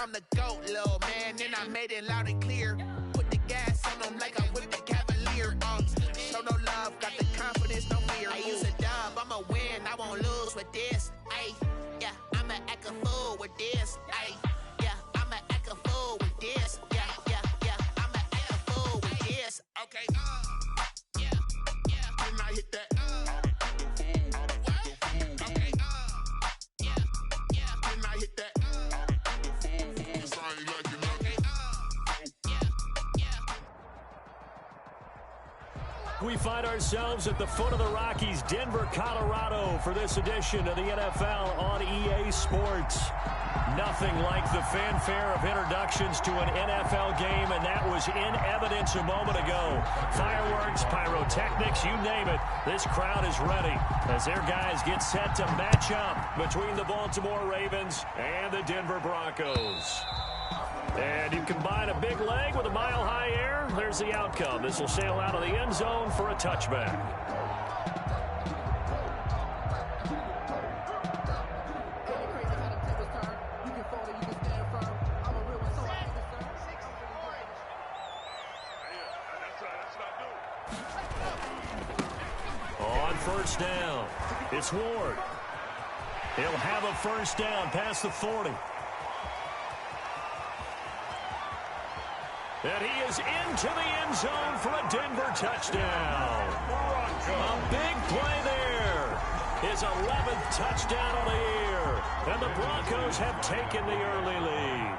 I'm the GOAT, little man, and I made it loud and clear. Put the gas on them like I'm with the Cavalier. Show no love, got the confidence, no fear. I use a dub, I'ma win, I won't lose with this. Ay, yeah, I'ma act a fool with this. Ay, yeah, I'ma act a fool with this. Yeah, yeah, yeah, I'ma act a fool with this. Okay, yeah, yeah, can I hit that? Okay, yeah, yeah, can I hit that? We find ourselves at the foot of the Rockies, Denver, Colorado, for this edition of the NFL on EA Sports. Nothing like the fanfare of introductions to an NFL game, and that was in evidence a moment ago. Fireworks, pyrotechnics, you name it. This crowd is ready as their guys get set to match up between the Baltimore Ravens and the Denver Broncos. And you combine a big leg with a mile-high air, there's the outcome. This will sail out of the end zone for a touchback. On first down, it's Ward. He'll have a first down past the 40. And he is into the end zone for a Denver touchdown. A big play there. His 11th touchdown of the year. And the Broncos have taken the early lead.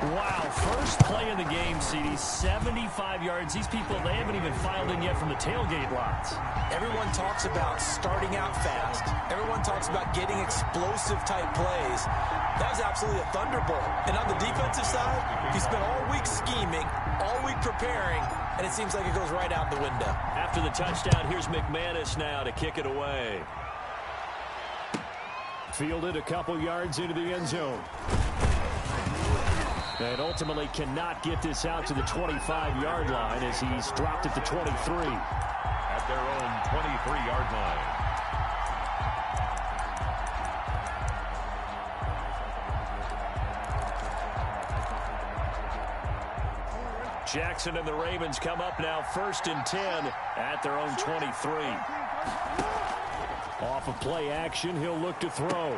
Wow, first play in the game, CD, 75 yards. These people, they haven't even filed in yet from the tailgate lots. Everyone talks about starting out fast. Everyone talks about getting explosive-type plays. That was absolutely a thunderbolt. And on the defensive side, he spent all week scheming, all week preparing, and it seems like it goes right out the window. After the touchdown, here's McManus now to kick it away. Fielded a couple yards into the end zone. And ultimately cannot get this out to the 25-yard line as he's dropped at the 23. At their own 23-yard line. Jackson and the Ravens come up now 1st and 10 at their own 23. Off of play action, he'll look to throw.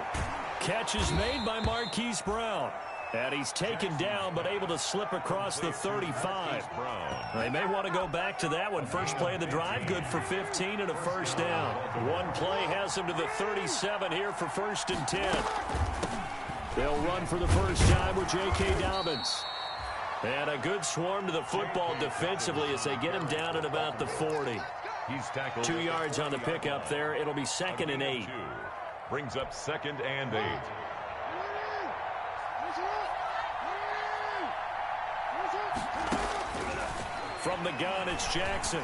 Catch is made by Marquise Brown. And he's taken down, but able to slip across the 35. They may want to go back to that one. First play of the drive, good for 15 and a first down. One play has him to the 37 here for 1st and 10. They'll run for the first time with J.K. Dobbins. And a good swarm to the football defensively as they get him down at about the 40. He's tackled 2 yards on the pickup there. It'll be 2nd and 8. Brings up 2nd and 8. From the gun, it's Jackson.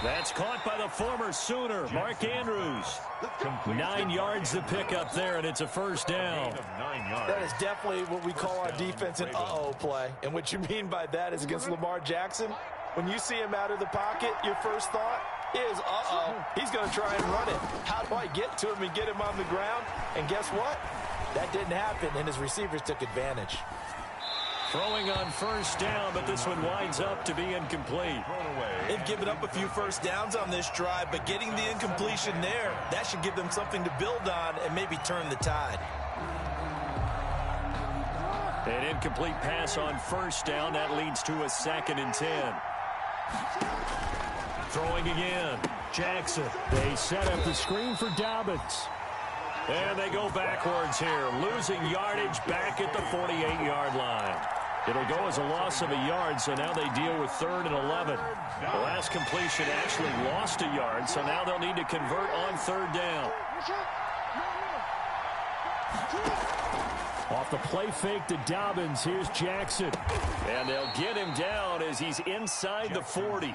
That's caught by the former Sooner, Mark Andrews. 9 yards to pick up there, and it's a first down. That is definitely what we call our defense an uh-oh play. And what you mean by that is against Lamar Jackson, when you see him out of the pocket, your first thought is, uh-oh, he's going to try and run it. How do I get to him and get him on the ground? And guess what? That didn't happen, and his receivers took advantage. Throwing on first down, but this one winds up to be incomplete. They've given up a few first downs on this drive, but getting the incompletion there, that should give them something to build on and maybe turn the tide. An incomplete pass on first down. That leads to a 2nd and 10. Throwing again. Jackson. They set up the screen for Dobbins. And they go backwards here, losing yardage back at the 48-yard line. It'll go as a loss of a yard, so now they deal with 3rd and 11. The last completion actually lost a yard, so now they'll need to convert on 3rd down. Off the play fake to Dobbins, here's Jackson. And they'll get him down as he's inside the 40.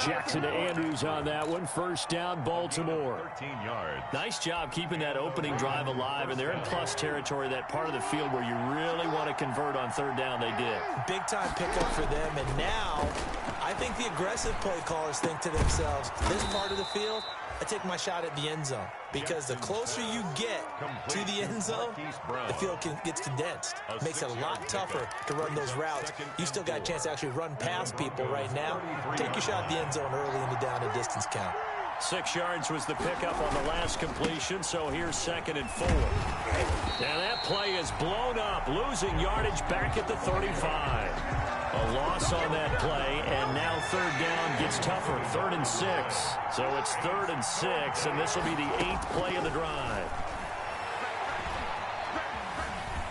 Jackson to Andrews on that one. First down, Baltimore. 13 yards. Nice job keeping that opening drive alive, and they're in plus territory, that part of the field where you really want to convert on 3rd down. They did. Big-time pickup for them, and now I think the aggressive play callers think to themselves, this part of the field, I take my shot at the end zone because the closer you get to the end zone, the field gets condensed. It makes it a lot tougher to run those routes. You still got a chance to actually run past people right now. Take your shot at the end zone early in the down and distance count. 6 yards was the pickup on the last completion, so here's 2nd and 4. Now that play is blown up, losing yardage back at the 35. A loss on that play, and now 3rd down gets tougher, 3rd and 6. So it's 3rd and 6, and this will be the 8th play of the drive.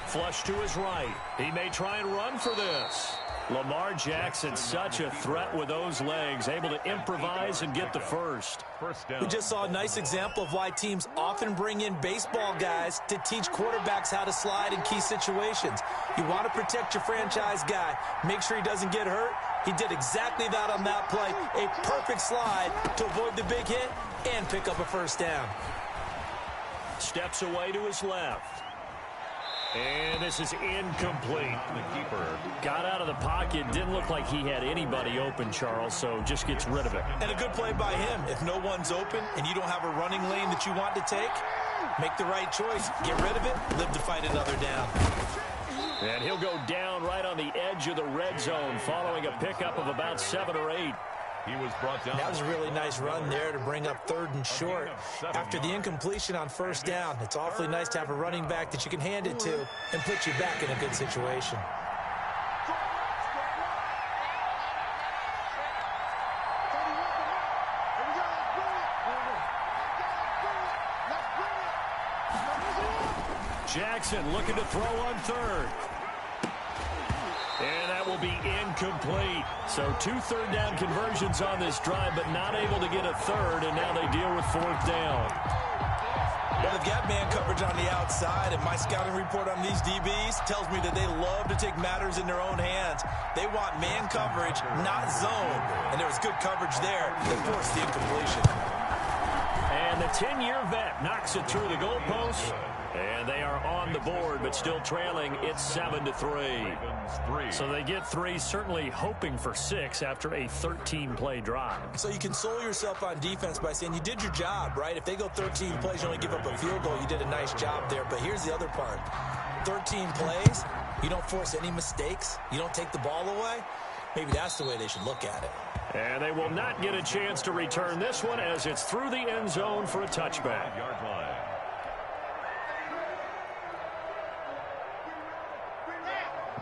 Flush to his right. He may try and run for this. Lamar Jackson, such a threat with those legs, able to improvise and get the first. We just saw a nice example of why teams often bring in baseball guys to teach quarterbacks how to slide in key situations. You want to protect your franchise guy. Make sure he doesn't get hurt. He did exactly that on that play. A perfect slide to avoid the big hit and pick up a 1st down. Steps away to his left. And this is incomplete. The keeper got out of the pocket. Didn't look like he had anybody open, Charles, so just gets rid of it. And a good play by him. If no one's open and you don't have a running lane that you want to take, make the right choice. Get rid of it. Live to fight another down. And he'll go down right on the edge of the red zone following a pickup of about 7 or 8. He was brought down. That was a really nice run there to bring up 3rd and short. After the incompletion on 1st down, it's awfully nice to have a running back that you can hand it to and put you back in a good situation. Jackson looking to throw on 3rd. And that will be incomplete. So 2 third-down conversions on this drive, but not able to get a 3rd, and now they deal with 4th down. Well, they've got man coverage on the outside, and my scouting report on these DBs tells me that they love to take matters in their own hands. They want man coverage, not zone, and there was good coverage there that forced the incompletion. And the 10-year vet knocks it through the goalpost. And they are on the board, but still trailing. It's 7-3. So they get 3, certainly hoping for 6 after a 13-play drive. So you console yourself on defense by saying you did your job, right? If they go 13 plays, you only give up a field goal. You did a nice job there. But here's the other part. 13 plays, you don't force any mistakes. You don't take the ball away. Maybe that's the way they should look at it. And they will not get a chance to return this one as it's through the end zone for a touchback.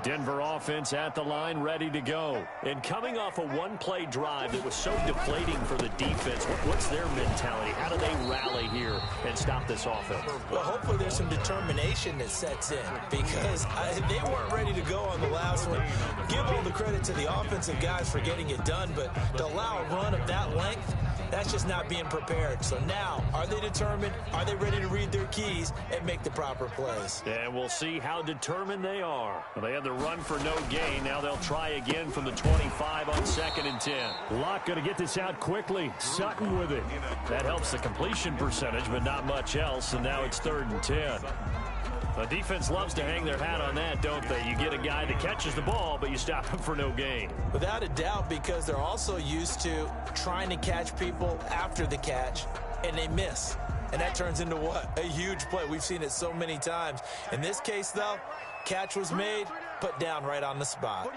Denver offense at the line, ready to go. And coming off a one-play drive that was so deflating for the defense, what's their mentality? How do they rally here and stop this offense? Well, hopefully there's some determination that sets in because they weren't ready to go on the last one. Give all the credit to the offensive guys for getting it done, but to allow a run of that length, that's just not being prepared. So now, are they determined? Are they ready to read their keys and make the proper plays? And we'll see how determined they are. Well, they had the run for no gain. Now they'll try again from the 25 on 2nd and 10. Locke going to get this out quickly. Sutton with it. That helps the completion percentage, but not much else. And now it's 3rd and 10. The defense loves to hang their hat on that, don't they? You get a guy that catches the ball, but you stop him for no gain. Without a doubt, because they're also used to trying to catch people after the catch, and they miss. And that turns into what? A huge play. We've seen it so many times. In this case, though, catch was made, put down right on the spot.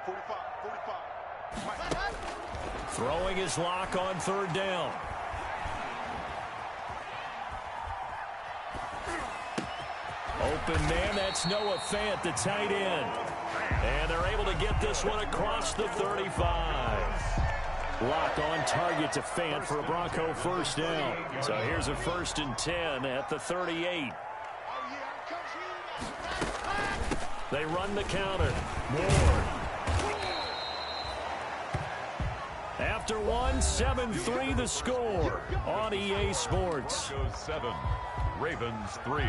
45. Throwing his Locke on 3rd down. Open man, that's Noah Fant, the tight end. And they're able to get this one across the 35. Locke on target to Fant for a Bronco 1st down. So here's a 1st and 10 at the 38. They run the counter. Ward. After 7-3 the score on EA Sports. 7, Ravens 3.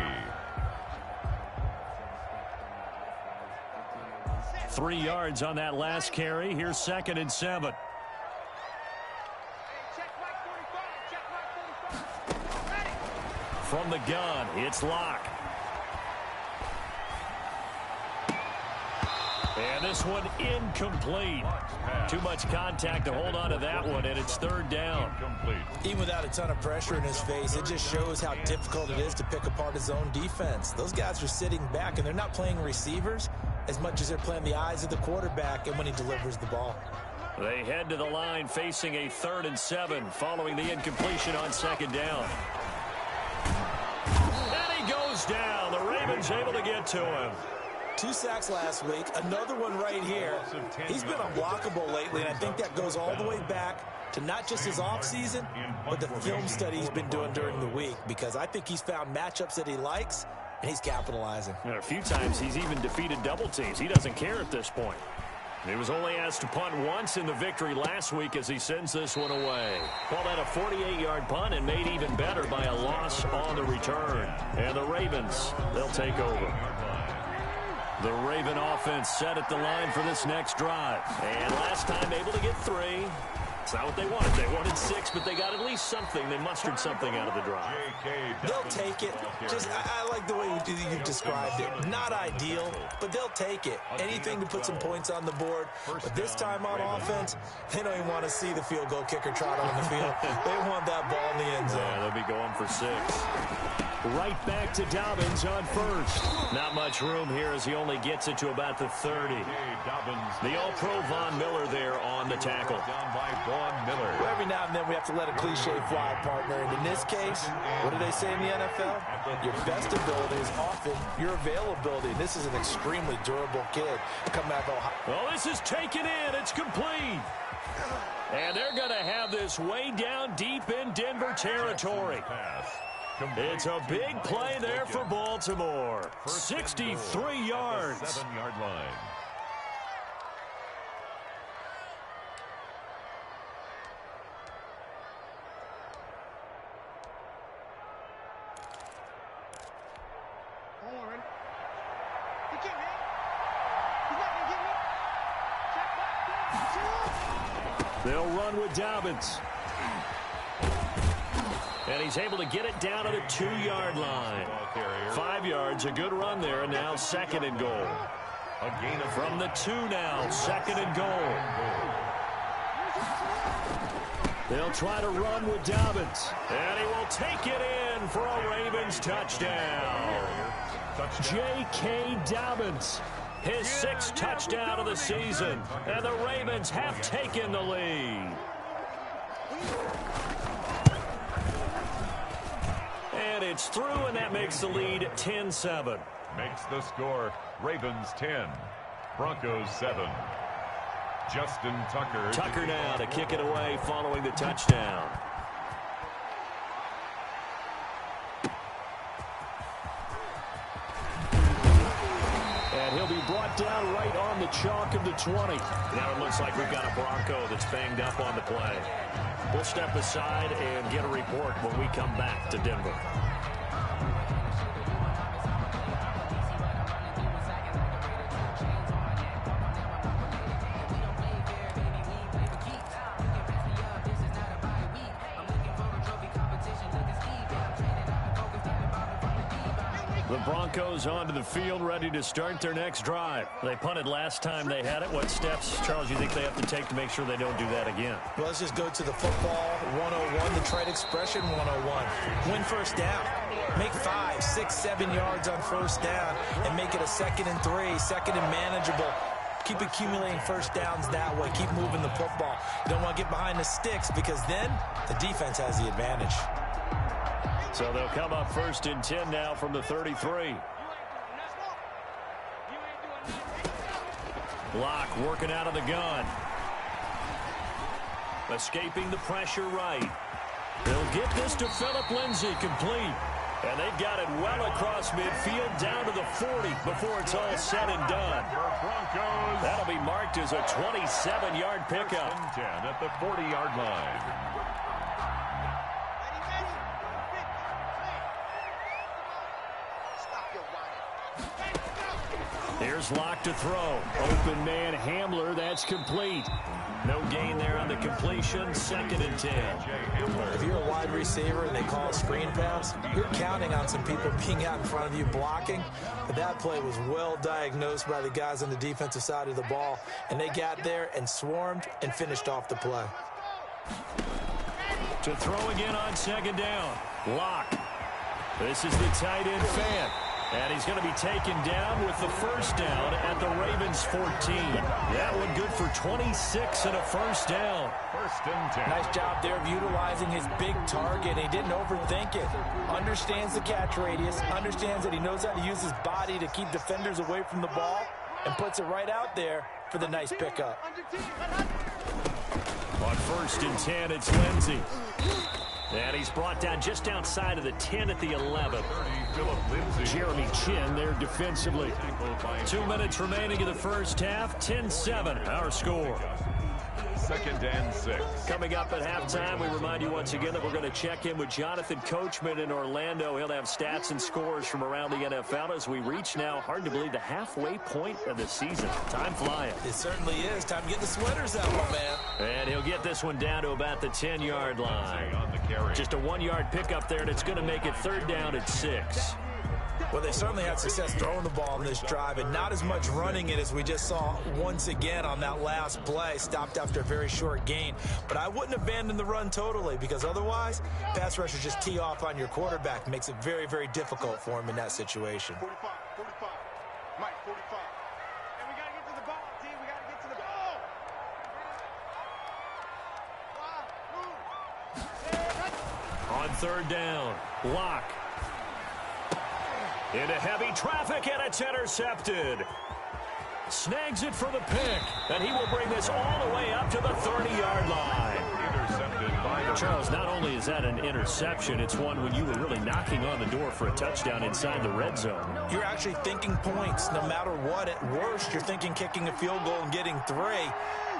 3 yards on that last carry. Here's 2nd and 7. From the gun, it's Locke. And this one incomplete. Too much contact to hold on to that one, and it's third down. Even without a ton of pressure in his face, it just shows how difficult it is to pick apart his own defense. Those guys are sitting back, and they're not playing receivers as much as they're playing the eyes of the quarterback and when he delivers the ball. They head to the line facing a 3rd and 7 following the incompletion on 2nd down. And he goes down. The Ravens able to get to him. 2 sacks last week, another one right here. He's been unblockable lately, and I think that goes all the way back to not just his offseason, but the film study he's been doing during the week, because I think he's found matchups that he likes, and he's capitalizing. And a few times he's even defeated double teams. He doesn't care at this point. He was only asked to punt once in the victory last week as he sends this one away. Called that a 48-yard punt and made even better by a loss on the return. And the Ravens, they'll take over. The Raven offense set at the line for this next drive. And last time able to get 3. It's not what they wanted. They wanted 6, but they got at least something. They mustered something out of the drive. They'll take it. Just, I like the way you described it. Not ideal, but they'll take it. Anything to put some points on the board. But this time on offense, they don't even want to see the field goal kicker trot on the field. They want that ball in the end zone. Yeah, they'll be going for 6. Right back to Dobbins on 1st. Not much room here as he only gets it to about the 30. The All-Pro Von Miller there on the tackle. Well, every now and then we have to let a cliche fly, partner. And in this case, what do they say in the NFL? Your best ability is often your availability. And this is an extremely durable kid coming out of Ohio. Well, this is taken in. It's complete. And they're going to have this way down deep in Denver territory. It's a big play there for Baltimore. 63 yards. 7-yard line. They'll run with Dobbins. And he's able to get it down to the 2-yard line. 5 yards, a good run there, and now 2nd and goal. From the 2 now, 2nd and goal. They'll try to run with Dobbins. And he will take it in for a Ravens touchdown. J.K. Dobbins, his 6th touchdown of the season. And the Ravens have taken the lead. And it's through, and that makes the lead 10-7. Makes the score Ravens 10, Broncos 7. Justin Tucker. Tucker now to kick it away following the touchdown. And he'll be brought down right on the chalk of the 20. Now it looks like we've got a Bronco that's banged up on the play. We'll step aside and get a report when we come back to Denver. The Broncos onto the field, ready to start their next drive. They punted last time they had it. What steps, Charles, you think they have to take to make sure they don't do that again? Well, let's just go to the football 101, the trade expression 101. Win first down. Make 5, 6, 7 yards on first down and make it a 2nd and 3, 2nd and manageable. Keep accumulating first downs that way. Keep moving the football. You don't want to get behind the sticks because then the defense has the advantage. So they'll come up 1st and 10 now from the 33. Block working out of the gun. Escaping the pressure right. They'll get this to Phillip Lindsay, complete. And they've got it well across midfield down to the 40 before it's all said and done. That'll be marked as a 27-yard pickup. 10 at the 40-yard line. Here Here's Locke to throw. Open man Hamler, that's complete. No gain there on the completion, 2nd and 10. If you're a wide receiver and they call a screen pass, you're counting on some people being out in front of you blocking. But that play was well diagnosed by the guys on the defensive side of the ball, and they got there and swarmed and finished off the play. To throw again on 2nd down. Locke. This is the tight end fan. And he's going to be taken down with the first down at the Ravens 14. That one good for 26 and a first down. 1st and 10. Nice job there of utilizing his big target. He didn't overthink it. Understands the catch radius. Understands that he knows how to use his body to keep defenders away from the ball. And puts it right out there for the nice pickup. On 1st and 10, it's Lindsey. And he's brought down just outside of the 10 at the 11. Jeremy Chin there defensively. 2 minutes remaining in the first half. 10-7, our score. 2nd and 6. Coming up at halftime, we remind you once again that we're going to check in with Jonathan Coachman in Orlando. He'll have stats and scores from around the NFL as we reach now, hard to believe, the halfway point of the season. Time flying. It certainly is. Time to get the sweaters out, my man. And he'll get this one down to about the 10-yard line. Just a 1-yard pickup there, and it's going to make it 3rd down at 6. Well, they certainly had success throwing the ball on this drive, and not as much running it as we just saw once again on that last play. Stopped after a very short gain. But I wouldn't abandon the run totally, because otherwise, pass rushers just tee off on your quarterback. Makes it very, very difficult for him in that situation. 45. Mike, 45. And we got to get to the ball, team. We got to get to the ball. On 3rd down, Locke. Into heavy traffic, and it's intercepted. Snags it for the pick, and he will bring this all the way up to the 30-yard line. Intercepted by Charles, not only is that an interception, it's one when you were really knocking on the door for a touchdown inside the red zone. You're actually thinking points no matter what. At worst, you're thinking kicking a field goal and getting 3.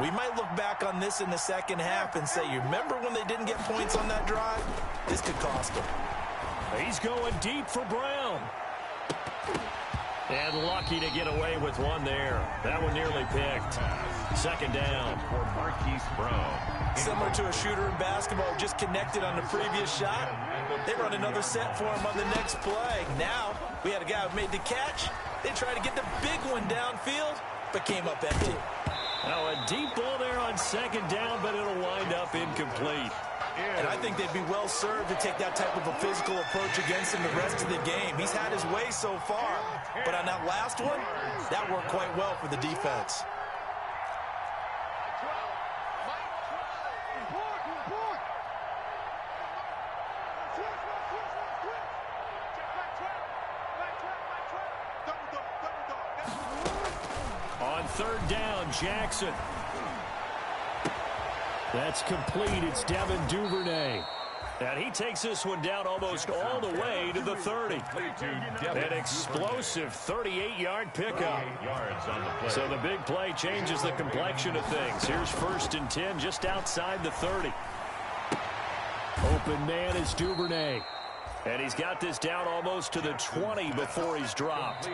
We might look back on this in the second half and say, you remember when they didn't get points on that drive? This could cost them. He's going deep for Brown. And lucky to get away with one there. That one nearly picked. 2nd down. for Marquise Brown. Similar to a shooter in basketball, just connected on the previous shot. They run another set for him on the next play. Now, we had a guy who made the catch. They tried to get the big one downfield, but came up empty. Now, a deep ball there on 2nd down, but it'll wind up incomplete. And I think they'd be well served to take that type of a physical approach against him the rest of the game. He's had his way so far, but on that last one, that worked quite well for the defense. On 3rd down, Jackson. That's complete. It's Devin Duvernay. And he takes this one down almost all the way to the 30. An explosive 38-yard pickup. So the big play changes the complexion of things. Here's 1st and 10 just outside the 30. Open man is Duvernay. And he's got this down almost to the 20 before he's dropped.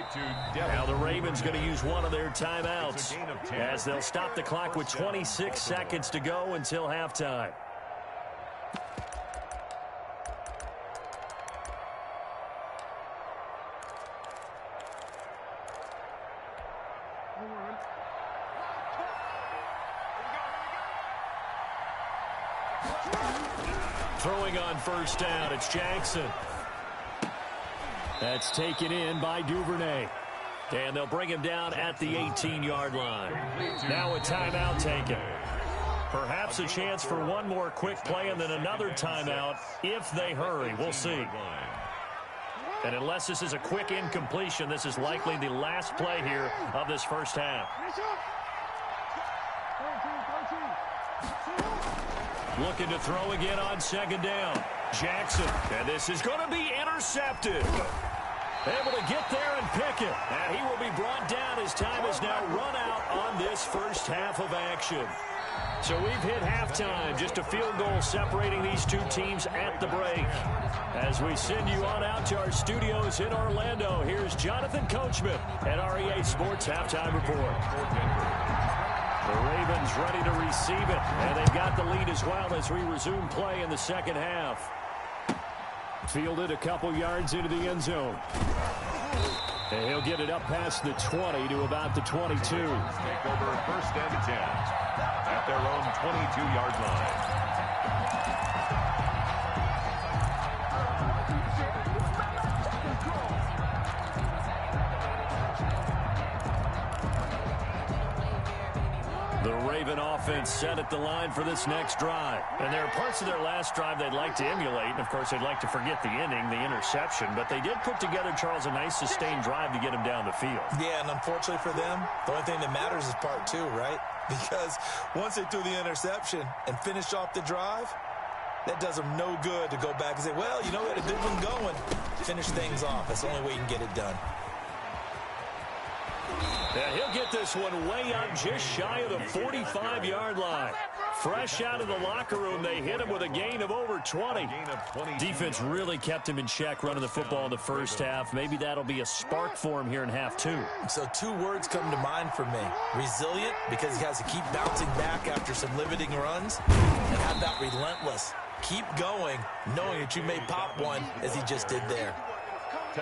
Now the Ravens going to use one of their timeouts as they'll stop the clock with 26 seconds to go until halftime. Throwing on 1st down, it's Jackson. That's taken in by Duvernay. And they'll bring him down at the 18-yard line. Now a timeout taken. Perhaps a chance for one more quick play and then another timeout if they hurry. We'll see. And unless this is a quick incompletion, this is likely the last play here of this first half. Looking to throw again on 2nd down. Jackson. And this is going to be intercepted. Able to get there and pick it. And he will be brought down as time has now run out on this first half of action. So we've hit halftime. Just a field goal separating these two teams at the break. As we send you on out to our studios in Orlando, here's Jonathan Coachman at our EA Sports Halftime Report. The Ravens ready to receive it, and they've got the lead as well as we resume play in the second half. Fielded a couple yards into the end zone. And he'll get it up past the 20 to about the 22. Take over first and 10 at their own 22-yard line. The Raven offense set at the line for this next drive. And there are parts of their last drive they'd like to emulate. And, of course, they'd like to forget the inning, the interception. But they did put together, Charles, a nice sustained drive to get him down the field. Yeah, and unfortunately for them, the only thing that matters is part two, right? Because once they threw the interception and finished off the drive, that does them no good to go back and say, well, you know, we had a good one going. Finish things off. That's the only way you can get it done. And he'll get this one way out just shy of the 45-yard line. Fresh out of the locker room, they hit him with a gain of over 20. Defense really kept him in check running the football in the first half. Maybe that'll be a spark for him here in half two. So two words come to mind for me. Resilient, because he has to keep bouncing back after some limiting runs. And how about relentless? Keep going, knowing that you may pop one, as he just did there.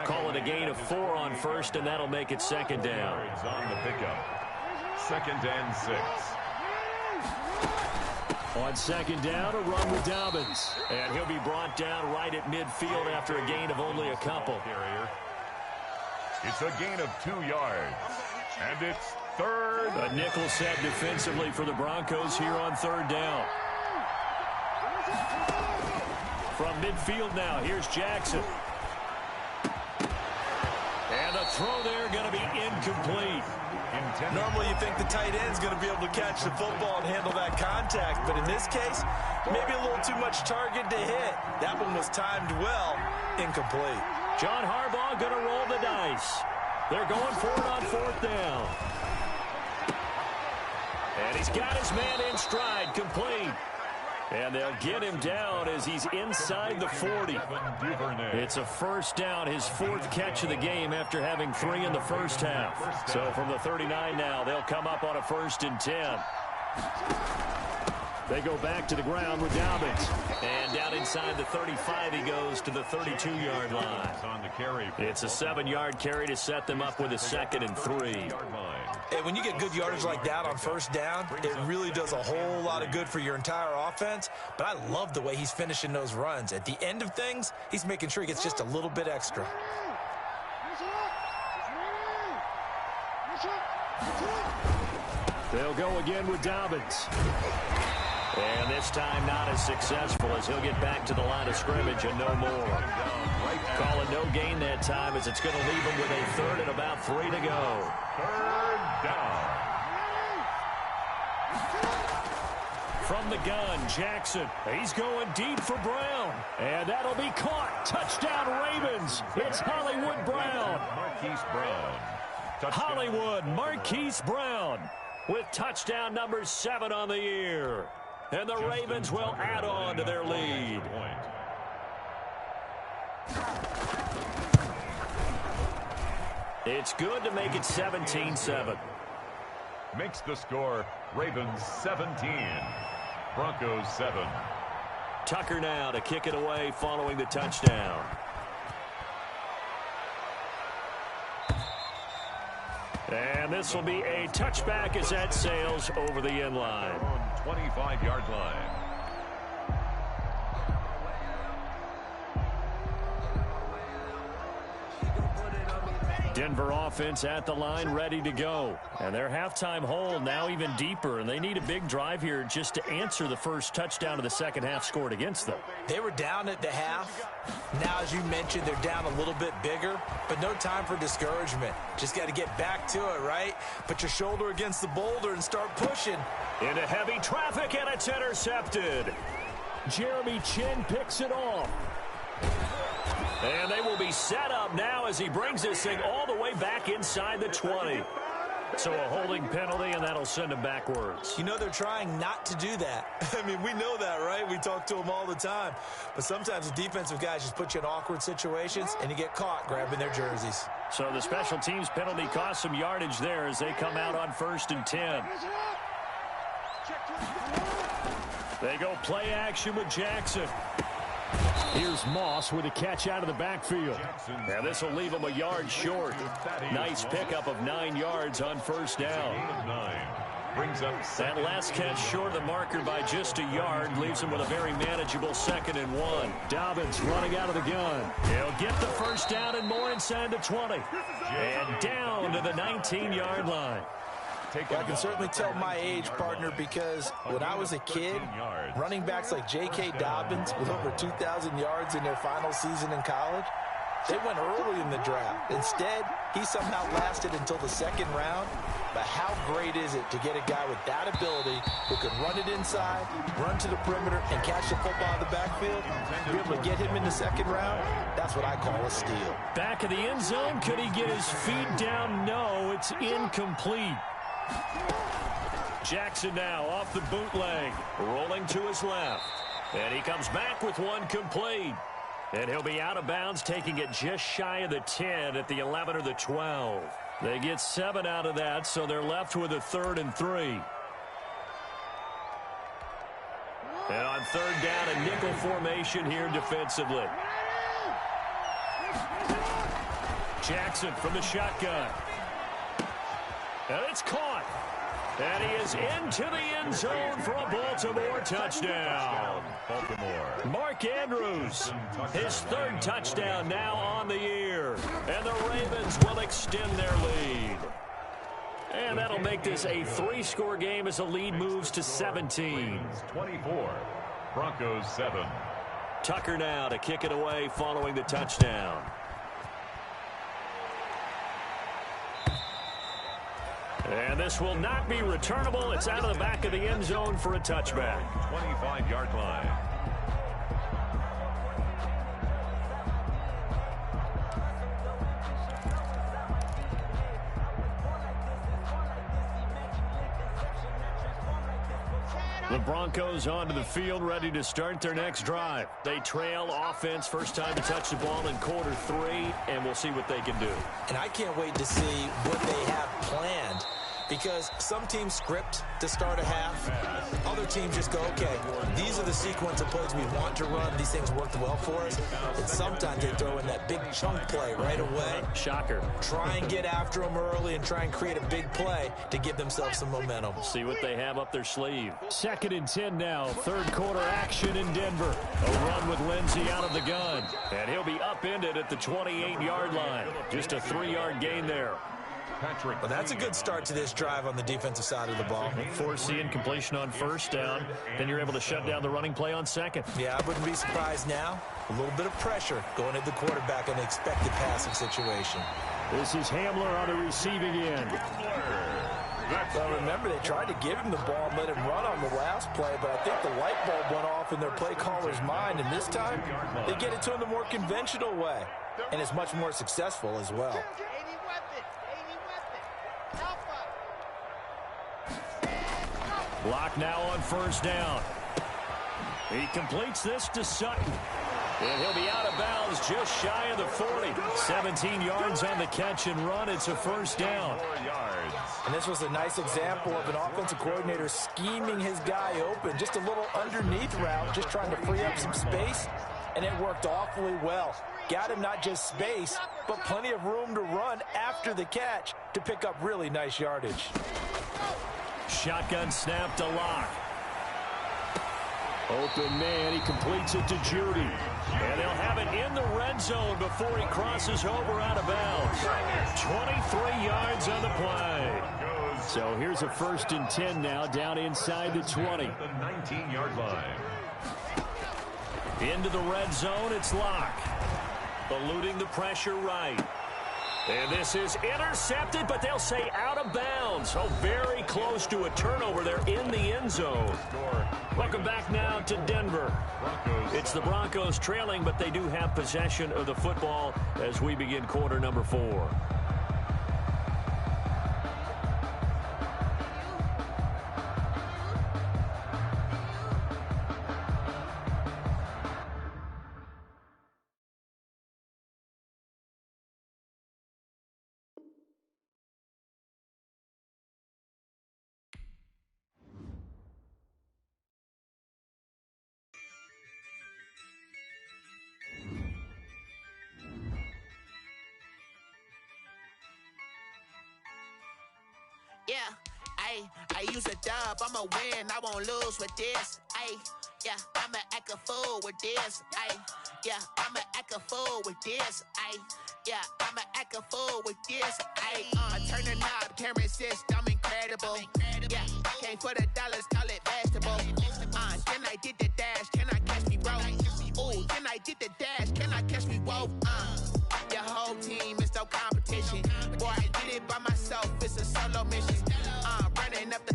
Call it a gain of 4 on first, and that'll make it second down. On the pickup. Second and 6. On second down, a run with Dobbins. And he'll be brought down right at midfield after a gain of only a couple. It's a gain of 2 yards. And it's third. A nickel set defensively for the Broncos here on third down. From midfield now, here's Jackson. And the throw there going to be incomplete. Normally you think the tight end's going to be able to catch the football and handle that contact, but in this case, maybe a little too much target to hit. That one was timed well, incomplete. John Harbaugh going to roll the dice. They're going for it on fourth down. And he's got his man in stride, complete. And they'll get him down as he's inside the 40. It's a first down, his 4th catch of the game after having 3 in the first half. So from the 39 now, they'll come up on a 1st and 10. They go back to the ground with Dobbins. And down inside the 35, he goes to the 32-yard line. It's a 7-yard carry to set them up with a 2nd and 3. Hey, when you get good yardage like that on first down, it really does a whole lot of good for your entire offense. But I love the way he's finishing those runs. At the end of things, he's making sure he gets just a little bit extra. They'll go again with Dobbins. And this time not as successful as he'll get back to the line of scrimmage and no more. Call it no gain that time as it's going to leave him with a 3rd and about 3 to go. Third down. From the gun, Jackson. He's going deep for Brown. And that'll be caught. Touchdown Ravens. It's Hollywood Brown. Marquise Brown. Touchdown. Hollywood Marquise Brown with touchdown number 7 on the year. And the Ravens will add on to their lead. It's good to make it 17-7. Makes the score Ravens 17, Broncos 7. Tucker now to kick it away following the touchdown. And this will be a touchback as that sails over the end line. 25-yard line. Denver offense at the line, ready to go. And their halftime hole now even deeper, and they need a big drive here just to answer the first touchdown of the second half scored against them. They were down at the half. Now, as you mentioned, they're down a little bit bigger, but no time for discouragement. Just got to get back to it, right? Put your shoulder against the boulder and start pushing. Into heavy traffic, and it's intercepted. Jeremy Chin picks it off. And they will be set up now as he brings this thing all the way back inside the 20. So a holding penalty, and that'll send him backwards. You know, they're trying not to do that. I mean, we know that, right? We talk to them all the time. But sometimes the defensive guys just put you in awkward situations, and you get caught grabbing their jerseys. So the special teams penalty cost some yardage there as they come out on 1st and 10. They go play action with Jackson. Here's Moss with a catch out of the backfield. Now this will leave him a yard short. Nice pickup of 9 yards on 1st down. That last catch short of the marker by just a yard leaves him with a very manageable 2nd and 1. Dobbins running out of the gun. He'll get the 1st down and more inside the 20. And down to the 19-yard line. Well, I can certainly tell my age, partner, because when I was a kid, running backs like J.K. Dobbins with over 2,000 yards in their final season in college, they went early in the draft. Instead, he somehow lasted until the 2nd round. But how great is it to get a guy with that ability who can run it inside, run to the perimeter, and catch the football in the backfield? Be able to get him in the 2nd round, that's what I call a steal. Back of the end zone, could he get his feet down? No, it's incomplete. Jackson now off the bootleg, rolling to his left. And he comes back with one complete. And he'll be out of bounds, taking it just shy of the 10 at the 11 or the 12. They get 7 out of that, so they're left with a 3rd and 3. And on 3rd down, a nickel formation here defensively. Jackson from the shotgun. And it's caught. And he is into the end zone for a Baltimore touchdown. Mark Andrews, his 3rd touchdown now on the year. And the Ravens will extend their lead. And that'll make this a 3-score game as the lead moves to 17. 24, Broncos 7. Tucker now to kick it away following the touchdown. And this will not be returnable. It's out of the back of the end zone for a touchback. 25-yard line. The Broncos onto the field, ready to start their next drive. They trail offense, first time to touch the ball in quarter 3, and we'll see what they can do. And I can't wait to see what they have planned, because some teams script to start a half. Other teams just go, okay, these are the sequence of plays we want to run. These things worked well for us. And sometimes they throw in that big chunk play right away. Shocker. Try and get after them early and try and create a big play to give themselves some momentum. See what they have up their sleeve. 2nd and 10 now. 3rd quarter action in Denver. A run with Lindsey out of the gun. And he'll be upended at the 28-yard line. Just a 3-yard gain there. Well, that's a good start to this drive on the defensive side of the ball. Force the incompletion on 1st down. Then you're able to shut down the running play on 2nd. Yeah, I wouldn't be surprised now. A little bit of pressure going at the quarterback in an expected passing situation. This is Hamler on the receiving end. Well, remember, they tried to give him the ball and let him run on the last play, but I think the light bulb went off in their play caller's mind, and this time they get it to him the more conventional way, and it's much more successful as well. Block now on 1st down. He completes this to Sutton. And he'll be out of bounds just shy of the 40. 17 yards on the catch and run. It's a 1st down. And this was a nice example of an offensive coordinator scheming his guy open. Just a little underneath route, just trying to free up some space. And it worked awfully well. Got him not just space, but plenty of room to run after the catch to pick up really nice yardage. Shotgun snap to Locke. Open man, he completes it to Judy. And they'll have it in the red zone before he crosses over out of bounds. 23 yards on the play. So here's a 1st and 10 now, down inside the 20. The 19-yard line. Into the red zone, it's Locke. Eluding the pressure right. And this is intercepted, but they'll say out of bounds. So very close to a turnover there in the end zone. Welcome back now to Denver. It's the Broncos trailing, but they do have possession of the football as we begin quarter number 4. Yeah, I use a dub, I'ma win, I won't lose with this. Yeah, I'ma act a fool with this. Yeah, I'ma act a fool with this. Yeah, I'ma act a fool with this. I turn the knob, can't resist, I'm incredible. Yeah, came for the dollars, call it vegetable. Then I did the dash, can I catch me, bro? Ooh, then I did the dash, can I catch me, whoa? Your whole team is no competition. Boy, I did it by myself, it's a solo mission. Running up the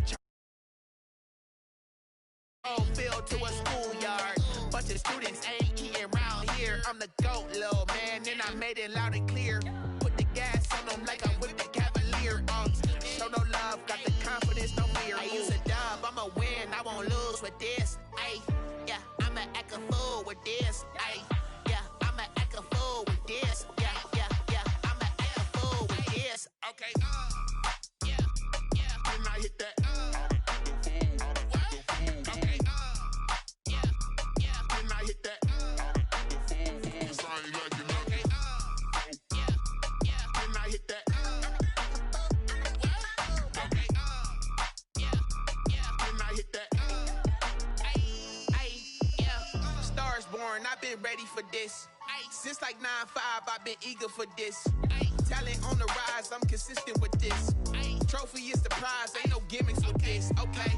field to a schoolyard. Bunch of students ain't eating round here. I'm the GOAT, little man, and I made it loud and clear. Put the gas on them like I'm with the Cavalier. Show no love, got the confidence, no fear. I use a dub, I'ma win, I won't lose with this. Yeah, I'ma act a fool with this. Yeah, I'ma act a fool with this. Yeah, I'ma act a fool with this. Okay, yeah, then I hit that. I've been ready for this. Since like 9-5, I've been eager for this. Talent on the rise, I'm consistent with this. Trophy is the prize, ain't no gimmicks with this. Okay,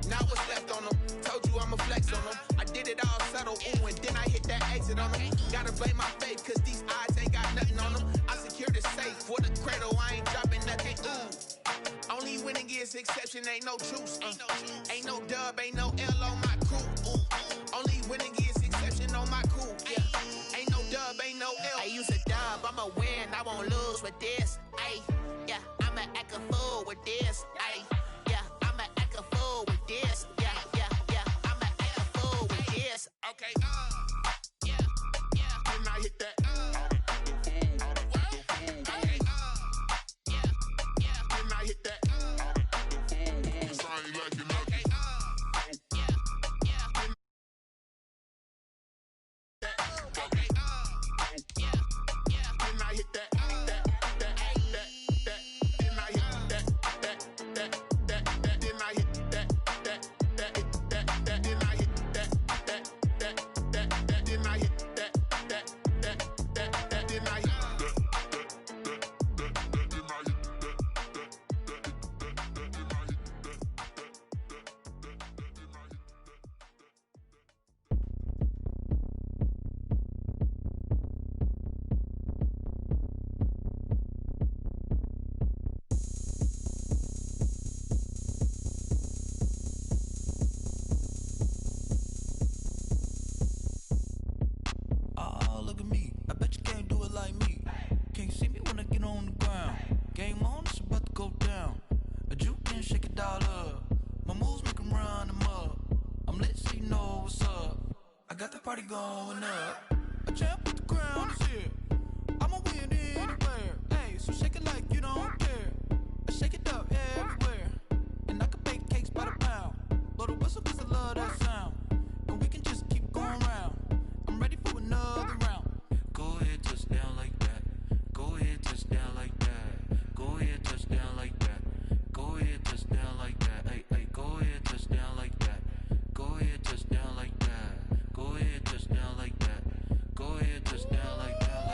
now what's left on them? Told you I'ma flex on them. I did it all subtle, ooh, and then I hit that exit on them. Gotta blame my faith, cause these odds ain't got nothing on them. I secured the safe for the cradle, I ain't dropping nothing, ooh. Only winning is exception, ain't no truce. Ain't no dub, ain't no L on my crew. Ooh. Only winning is exception on my crew. Yeah. Ain't no dub, ain't no L. I use a dub, I'ma win, I won't lose with this. Yeah, I'ma act a fool with this. Yeah, I'ma act a fool with this. Yeah, I'ma act a fool with this. Okay, yeah, then I hit that. Okay, yeah, then I hit that. Party going up. A champ with the crown is here. I'ma win anywhere. Hey, so shake it like you don't care. I shake it up everywhere. And I can bake cakes by the pound. Blow the whistle cause I love that sound. And we can just keep going round. I'm ready for another round. Go ahead, touch down like that. Go ahead, touch down like that. Go ahead, touch down like that. Go ahead, touch down like that. Hey, go ahead, touch down like that. Go ahead, touch down like that. Go ahead, touch down like that. Go ahead, touch down like that.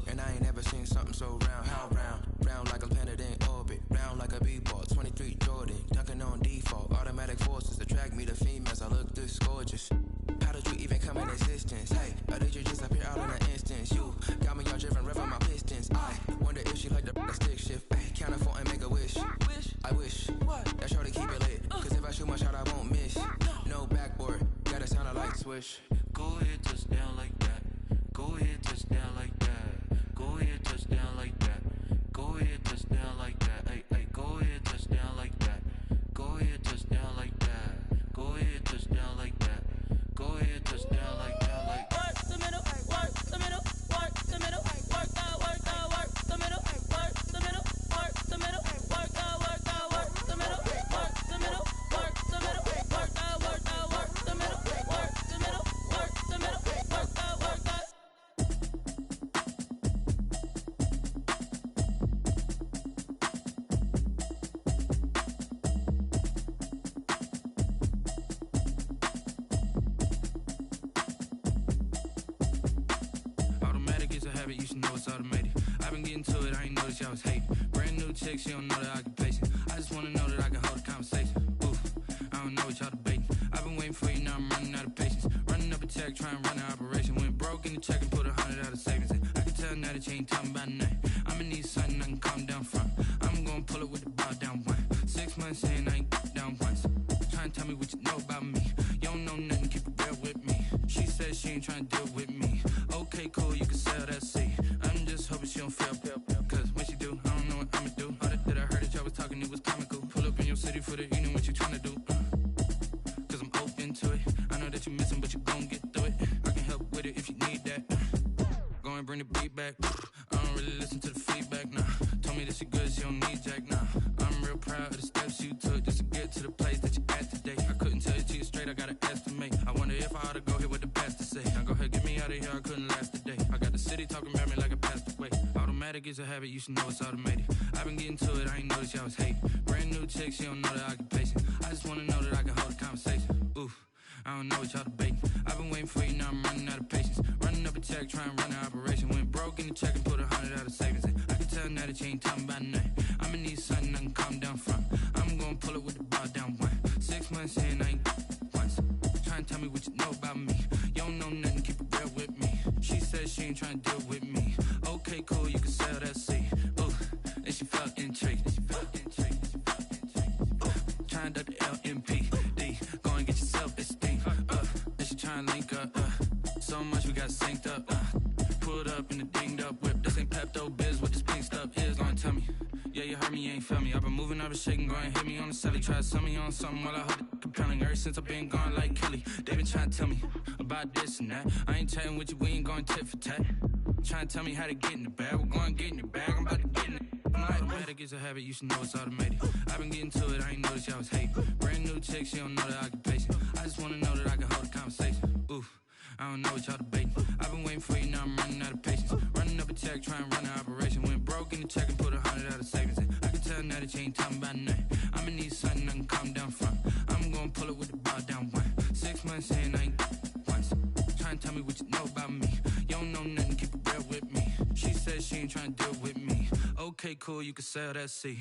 And I ain't never seen something so round. How round? Round like a planet in orbit. Round like a b-ball. 23 Jordan. Dunking on default. Automatic forces attract me to females. I look this gorgeous. How did you even come in existence? Hey, or did you just appear out in an instance? You got me all driven, revving my pistons. I wonder if she like the stick shift. Hey, count it 4 and make a wish. I wish that shorty keep it lit. Cause if I shoot my shot, I won't miss. No backboard, gotta sound a light switch. Go ahead, touch down like that. Go ahead, touch down like that. Go ahead, touch down like that. Go ahead, touch down like that. Hey, hey, go ahead, touch down like that. Go ahead, touch down like that. Go ahead, touch down like that. Go ahead, touch down like that. Like work the middle, work the middle, work the middle, work that, work the middle, work the middle, work the middle, work that, work the middle, work the middle, work the middle, work that, work the middle, work the middle, work the middle, work that, work that. automatic is a habit, you should know it's automated. I've been getting to it, I ain't noticed y'all was hating. Brand new chick, she don't know the occupation. I just wanna know that I can hold a conversation. Oof, I don't know what y'all debating. I've been waiting for you, now I'm running out of patience. Running up a check, trying to run an operation. Went broke in the check and put 100 out of savings in. I can tell now that you ain't talking about nothing. I'ma need something I can calm down from. I'm gonna pull it with the bar down one. 6 months in, I ain't down once. Trying to tell me what you know about me. You don't know nothing, keep it real with me. She said she ain't trying to deal with me. Okay, cool, you can sell that seat. I'm just hoping she don't fail. Cause when she do, I don't know what I'ma do. All that I heard that y'all was talking, it was comical. Pull up in your city for the evening, what you trying to do? Cause I'm open to it. I know that you missing, but you gon' get through it. I can help with it if you need that. Go and bring the beat back. I don't really listen to the feedback, nah. Told me that she good, she don't need jack, nah. I'm real proud of the steps you took just to get to the place that you at today. I couldn't tell you to you straight, I gotta estimate. I wonder if I ought to go here with the pastor say. Now go ahead, get me out of here, I couldn't last a day. I got the city talking about me like I passed away. Automatic is a habit, you should know it's automated. I've been getting to it, I ain't noticed y'all was hating. Brand new chick, she don't know the occupation. I just wanna know that I can hold a conversation. Oof, I don't know what y'all debating. I've been waiting for you, now I'm running out of patience. Running up a check, trying to run an operation. Went broke in the check and put 100 out of savings in. I can tell now that you ain't talking about nothing. I'ma need something I can calm down from. I'm gonna pull it with the bar down one. 6 months in, I ain't once. Trying to tell me what you know about me. You don't know nothing, keep it real with me. She said she ain't trying to deal with me. Okay, cool, you can sell that seat. Ooh, and she felt intrigued. Trying to duck the LMPD. Go and get your self-esteem. And she trying to link up. So much we got synced up. Pulled up in the dinged up whip. This ain't Pepto-Biz, what this pink stuff is. Gonna tell me. Yeah, you heard me, you ain't felt me. I've been moving, I've been shaking, go and hit me on the celly. Try to sell me on something while I hold it compelling. Ever since I've been gone like Kelly, they been trying to tell me about this and that. I ain't chatting with you, we ain't going tit for tat. Trying to tell me how to get in the bag. We're going to get in the bag, I'm about to get in it. Automatic is a habit, you should know it's automated. I've been getting to it, I ain't noticed y'all was hating. Brand new chick, she don't know the occupation. I just wanna know that I can hold a conversation. Oof, I don't know what y'all debating. I've been waiting for you, now I'm running out of patience. Running up a check, trying to run an operation. Went broke in the check and put 100 out of savings in. I can tell now that you ain't talking about nothing. I'ma need something I can calm down from. I'm gonna pull it with the bar down one. 6 months in, I ain't once. Trying to tell me what you know about me. You don't know nothing, keep it real with me. She said she ain't trying to deal with me. Okay, cool, you can sell that seat.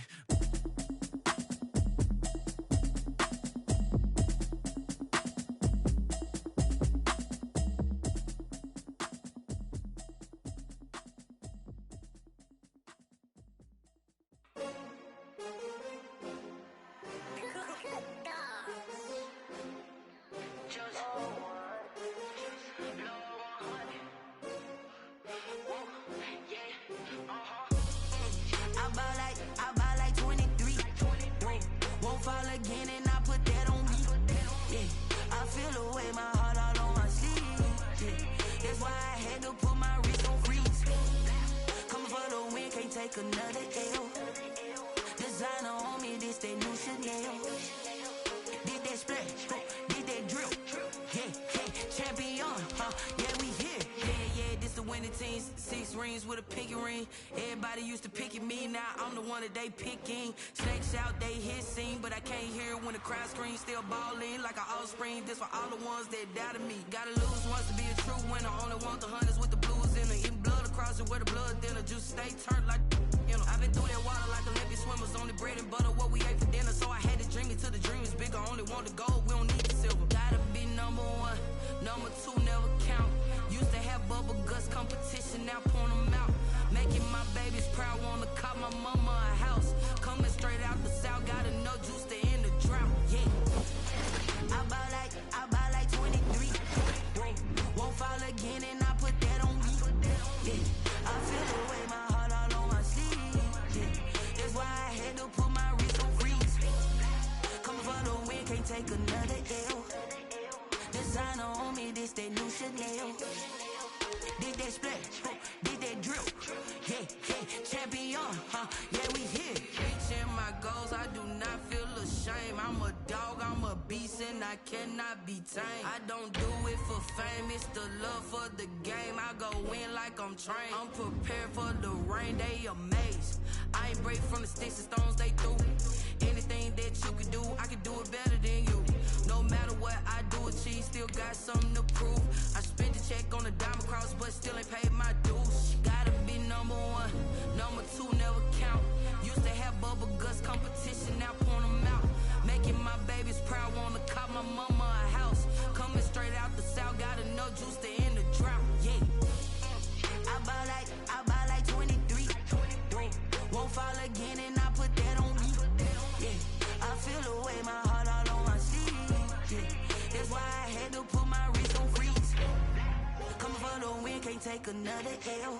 They picking snakes out, they hissing, but I can't hear when the crowd screams. Still balling like an offspring. This for all the ones that doubted me. Gotta lose once to be a true winner. Only want the hunters with the blues in the in blood across pussy where the blood thinner, juice stay turned like, you know. I've been through that water like Olympic swimmers, only bread and butter, what we ate for dinner. So I had to dream it till the dream is bigger, only want the gold, we don't need the silver. Gotta be number one, number two never count. Used to have bubble guts competition, now point them out. Making my babies proud, wanna cop my mama a house. Coming straight out the south, gotta know juice to end the drought, yeah. I buy like 23. Won't fall again and I put that on me. Yeah. I feel the way my heart all on my sleeve. Yeah. That's why I had to put my wrist on freeze. Come for the win, can't take another L. Designer on me, this that new Chanel. Did that splash, did that drill. Yeah, champion, yeah, we here. Reaching my goals, I do not feel ashamed. I'm a dog, I'm a beast, and I cannot be tamed. I don't do it for fame, it's the love for the game. I go in like I'm trained. I'm prepared for the rain, they amazed. I ain't break from the sticks and stones they threw. Anything that you can do, I can do it better than you. No matter what I do, achieve, still got something to prove. I spent the check on the diamond cross, but still ain't paid my dues. Gotta be number one, number two never count. Used to have bubble guts competition, now point them out. Making my babies proud, wanna cop my mama a house. Coming straight out the south, gotta know juice to end the drought, yeah. I buy like 23. Won't fall again and I put that on me. Yeah, I feel the way my heart all on my sleeve. Yeah, that's why I had to put my wrist on freeze. Coming for the win, can't take another L.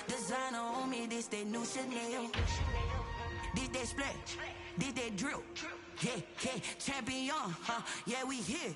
Designer on me, this that new Chanel. Did that splash, did that drill. Yeah, champion, yeah, we here.